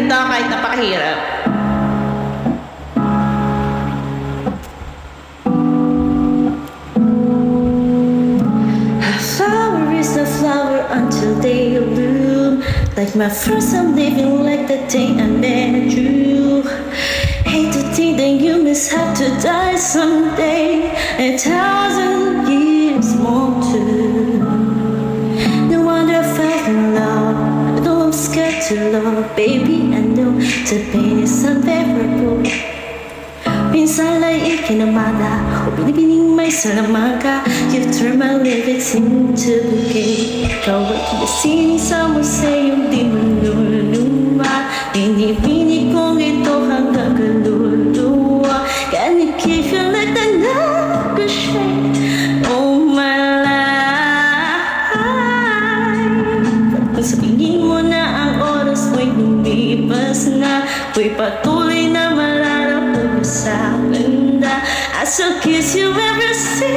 kanta kahit napakahirap. A flower is a flower until they bloom. Like my first time living like the day I met you. Hate to think that you must have to die someday. 1,000 years more too. No wonder I fell in love. I know I'm scared to love. Baby, I know the pain is unbearable. Minsan ay ikinamada o binibining may salamanga. You turn my lyrics into bouquet. Ikaw ay kinasining sa museyong di manuluma. Binibinig kong ito hanggang kaluluwa. Can you keep you like the night shade? Oh my life. Kung sabihin mo na ang oras mo'y lumipas na, ako'y patuloy na mararapag sa banda. I still kiss you every single